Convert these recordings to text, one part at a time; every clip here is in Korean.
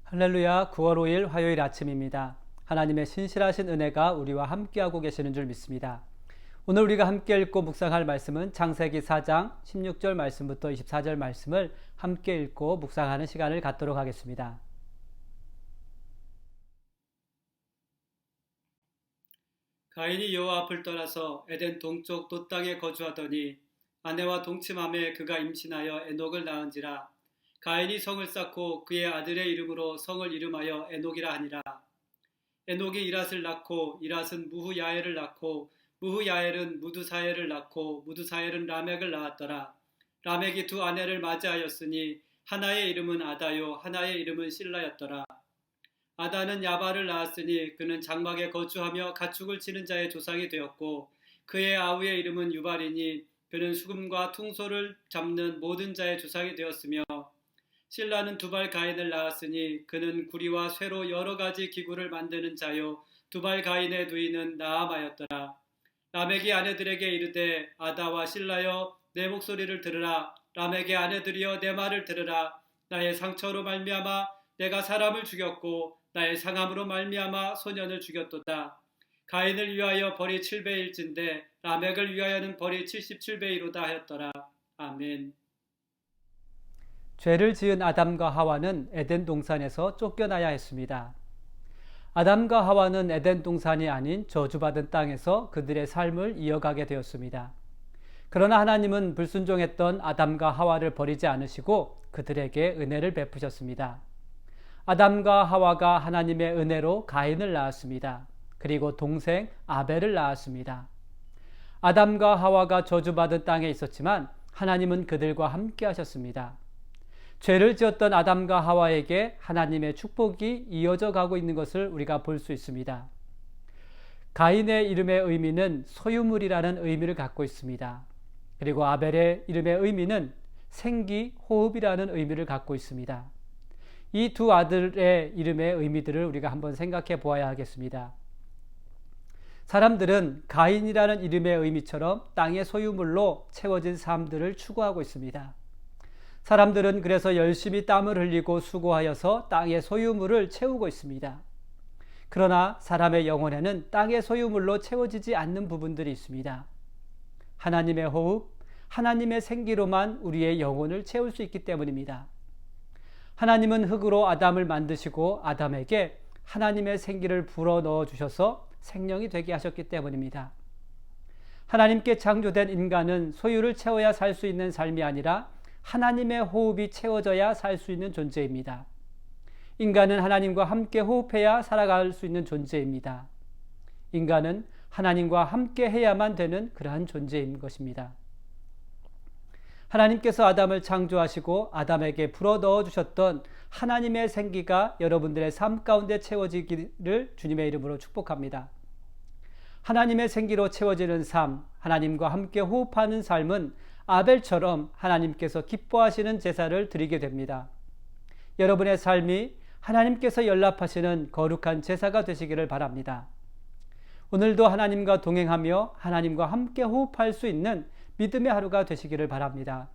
할렐루야. 9월 5일 화요일 아침입니다. 하나님의 신실하신 은혜가 우리와 함께하고 계시는 줄 믿습니다. 오늘 우리가 함께 읽고 묵상할 말씀은 창세기 4장 16절 말씀부터 24절 말씀을 함께 읽고 묵상하는 시간을 갖도록 하겠습니다. 가인이 여호와 앞을 떠나서 에덴 동쪽 돛 땅에 거주하더니 아내와 동침함에 그가 임신하여 에녹을 낳은지라. 가인이 성을 쌓고 그의 아들의 이름으로 성을 이름하여 에녹이라 하니라. 에녹이 이랏을 낳고 이랏은 무후야엘을 낳고 무후야엘은 무두사엘을 낳고 무두사엘은 라멕을 낳았더라. 라멕이 두 아내를 맞이하였으니 하나의 이름은 아다요 하나의 이름은 실라였더라. 아다는 야발을 낳았으니 그는 장막에 거주하며 가축을 치는 자의 조상이 되었고 그의 아우의 이름은 유발이니 그는 수금과 퉁소를 잡는 모든 자의 조상이 되었으며 실라는 두발 가인을 낳았으니 그는 구리와 쇠로 여러 가지 기구를 만드는 자요 두발 가인의 누이는 나암하였더라. 라멕이 아내들에게 이르되 아다와 실라여 내 목소리를 들으라. 라멕의 아내들이여 내 말을 들으라. 나의 상처로 말미암아 내가 사람을 죽였고 나의 상함으로 말미암아 소년을 죽였도다. 가인을 위하여 벌이 7배일진데 라멕을 위하여는 벌이 77배이로다 하였더라. 아멘. 죄를 지은 아담과 하와는 에덴 동산에서 쫓겨나야 했습니다. 아담과 하와는 에덴 동산이 아닌 저주받은 땅에서 그들의 삶을 이어가게 되었습니다. 그러나 하나님은 불순종했던 아담과 하와를 버리지 않으시고 그들에게 은혜를 베푸셨습니다. 아담과 하와가 하나님의 은혜로 가인을 낳았습니다. 그리고 동생 아벨을 낳았습니다. 아담과 하와가 저주받은 땅에 있었지만 하나님은 그들과 함께 하셨습니다. 죄를 지었던 아담과 하와에게 하나님의 축복이 이어져 가고 있는 것을 우리가 볼 수 있습니다. 가인의 이름의 의미는 소유물이라는 의미를 갖고 있습니다. 그리고 아벨의 이름의 의미는 생기, 호흡이라는 의미를 갖고 있습니다. 이 두 아들의 이름의 의미들을 우리가 한번 생각해 보아야 하겠습니다. 사람들은 가인이라는 이름의 의미처럼 땅의 소유물로 채워진 삶들을 추구하고 있습니다. 사람들은 그래서 열심히 땀을 흘리고 수고하여서 땅의 소유물을 채우고 있습니다. 그러나 사람의 영혼에는 땅의 소유물로 채워지지 않는 부분들이 있습니다. 하나님의 호흡, 하나님의 생기로만 우리의 영혼을 채울 수 있기 때문입니다. 하나님은 흙으로 아담을 만드시고 아담에게 하나님의 생기를 불어넣어 주셔서 생명이 되게 하셨기 때문입니다. 하나님께 창조된 인간은 소유를 채워야 살 수 있는 삶이 아니라 하나님의 호흡이 채워져야 살 수 있는 존재입니다. 인간은 하나님과 함께 호흡해야 살아갈 수 있는 존재입니다. 인간은 하나님과 함께 해야만 되는 그러한 존재인 것입니다. 하나님께서 아담을 창조하시고 아담에게 불어넣어 주셨던 하나님의 생기가 여러분들의 삶 가운데 채워지기를 주님의 이름으로 축복합니다. 하나님의 생기로 채워지는 삶, 하나님과 함께 호흡하는 삶은 아벨처럼 하나님께서 기뻐하시는 제사를 드리게 됩니다. 여러분의 삶이 하나님께서 연락하시는 거룩한 제사가 되시기를 바랍니다. 오늘도 하나님과 동행하며 하나님과 함께 호흡할 수 있는 믿음의 하루가 되시기를 바랍니다.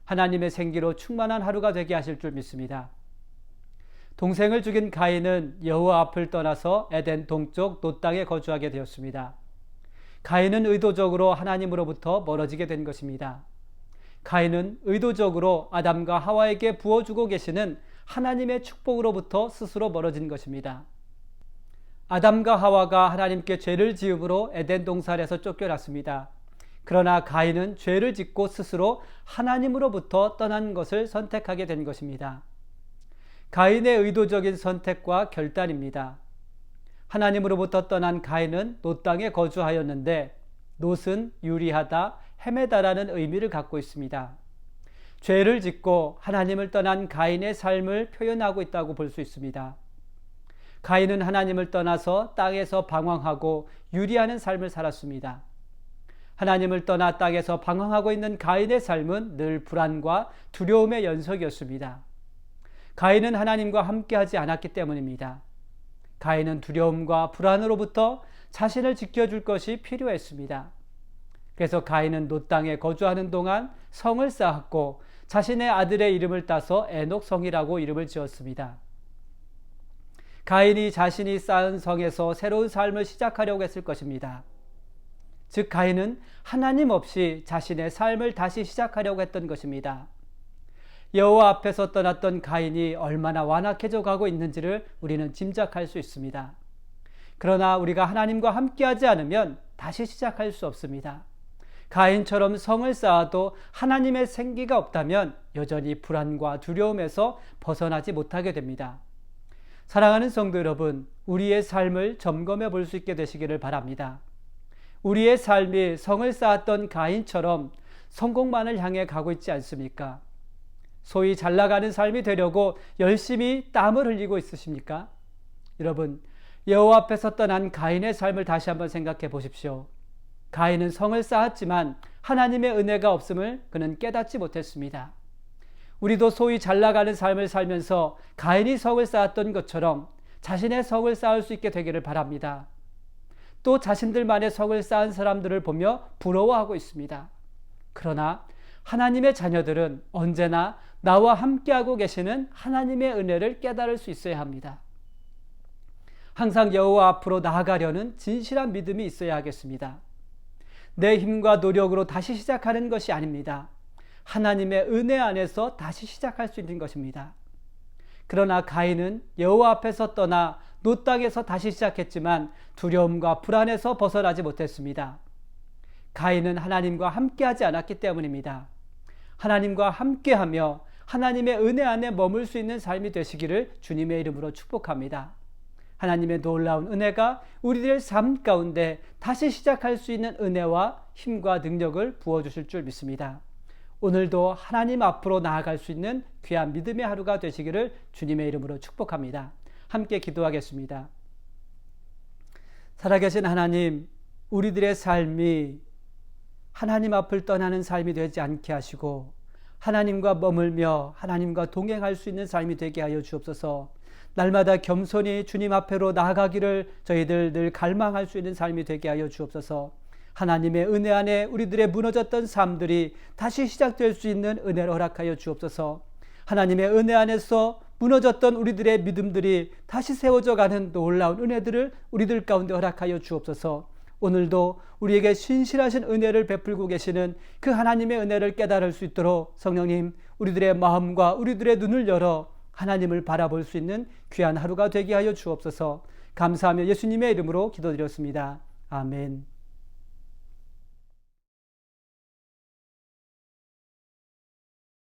하나님의 생기로 충만한 하루가 되게 하실 줄 믿습니다. 동생을 죽인 가인은 여호와 앞을 떠나서 에덴 동쪽 돛 땅에 거주하게 되었습니다. 가인은 의도적으로 하나님으로부터 멀어지게 된 것입니다. 가인은 의도적으로 아담과 하와에게 부어주고 계시는 하나님의 축복으로부터 스스로 멀어진 것입니다. 아담과 하와가 하나님께 죄를 지음으로 에덴 동산에서 쫓겨났습니다. 그러나 가인은 죄를 짓고 스스로 하나님으로부터 떠난 것을 선택하게 된 것입니다. 가인의 의도적인 선택과 결단입니다. 하나님으로부터 떠난 가인은 돛 땅에 거주하였는데 돛은 유리하다, 헤매다라는 의미를 갖고 있습니다. 죄를 짓고 하나님을 떠난 가인의 삶을 표현하고 있다고 볼 수 있습니다. 가인은 하나님을 떠나서 땅에서 방황하고 유리하는 삶을 살았습니다. 하나님을 떠나 땅에서 방황하고 있는 가인의 삶은 늘 불안과 두려움의 연속이었습니다. 가인은 하나님과 함께하지 않았기 때문입니다. 가인은 두려움과 불안으로부터 자신을 지켜줄 것이 필요했습니다. 그래서 가인은 돛 땅에 거주하는 동안 성을 쌓았고 자신의 아들의 이름을 따서 에녹 성이라고 이름을 지었습니다. 가인이 자신이 쌓은 성에서 새로운 삶을 시작하려고 했을 것입니다. 즉 가인은 하나님 없이 자신의 삶을 다시 시작하려고 했던 것입니다. 여호와 앞에서 떠났던 가인이 얼마나 완악해져 가고 있는지를 우리는 짐작할 수 있습니다. 그러나 우리가 하나님과 함께하지 않으면 다시 시작할 수 없습니다. 가인처럼 성을 쌓아도 하나님의 생기가 없다면 여전히 불안과 두려움에서 벗어나지 못하게 됩니다. 사랑하는 성도 여러분, 우리의 삶을 점검해 볼 수 있게 되시기를 바랍니다. 우리의 삶이 성을 쌓았던 가인처럼 성공만을 향해 가고 있지 않습니까? 소위 잘 나가는 삶이 되려고 열심히 땀을 흘리고 있으십니까? 여러분, 여호와 앞에서 떠난 가인의 삶을 다시 한번 생각해 보십시오. 가인은 성을 쌓았지만 하나님의 은혜가 없음을 그는 깨닫지 못했습니다. 우리도 소위 잘 나가는 삶을 살면서 가인이 성을 쌓았던 것처럼 자신의 성을 쌓을 수 있게 되기를 바랍니다. 또 자신들만의 성을 쌓은 사람들을 보며 부러워하고 있습니다. 그러나 하나님의 자녀들은 언제나 나와 함께하고 계시는 하나님의 은혜를 깨달을 수 있어야 합니다. 항상 여호와 앞으로 나아가려는 진실한 믿음이 있어야 하겠습니다. 내 힘과 노력으로 다시 시작하는 것이 아닙니다. 하나님의 은혜 안에서 다시 시작할 수 있는 것입니다. 그러나 가인은 여호와 앞에서 떠나 노 땅에서 다시 시작했지만 두려움과 불안에서 벗어나지 못했습니다. 가인은 하나님과 함께하지 않았기 때문입니다. 하나님과 함께하며 하나님의 은혜 안에 머물 수 있는 삶이 되시기를 주님의 이름으로 축복합니다. 하나님의 놀라운 은혜가 우리들의 삶 가운데 다시 시작할 수 있는 은혜와 힘과 능력을 부어주실 줄 믿습니다. 오늘도 하나님 앞으로 나아갈 수 있는 귀한 믿음의 하루가 되시기를 주님의 이름으로 축복합니다. 함께 기도하겠습니다. 살아계신 하나님, 우리들의 삶이 하나님 앞을 떠나는 삶이 되지 않게 하시고 하나님과 머물며 하나님과 동행할 수 있는 삶이 되게 하여 주옵소서. 날마다 겸손히 주님 앞으로 나아가기를 저희들 늘 갈망할 수 있는 삶이 되게 하여 주옵소서. 하나님의 은혜 안에 우리들의 무너졌던 삶들이 다시 시작될 수 있는 은혜를 허락하여 주옵소서. 하나님의 은혜 안에서 무너졌던 우리들의 믿음들이 다시 세워져 가는 놀라운 은혜들을 우리들 가운데 허락하여 주옵소서. 오늘도 우리에게 신실하신 은혜를 베풀고 계시는 그 하나님의 은혜를 깨달을 수 있도록 성령님, 우리들의 마음과 우리들의 눈을 열어 하나님을 바라볼 수 있는 귀한 하루가 되게 하여 주옵소서. 감사하며 예수님의 이름으로 기도드렸습니다. 아멘.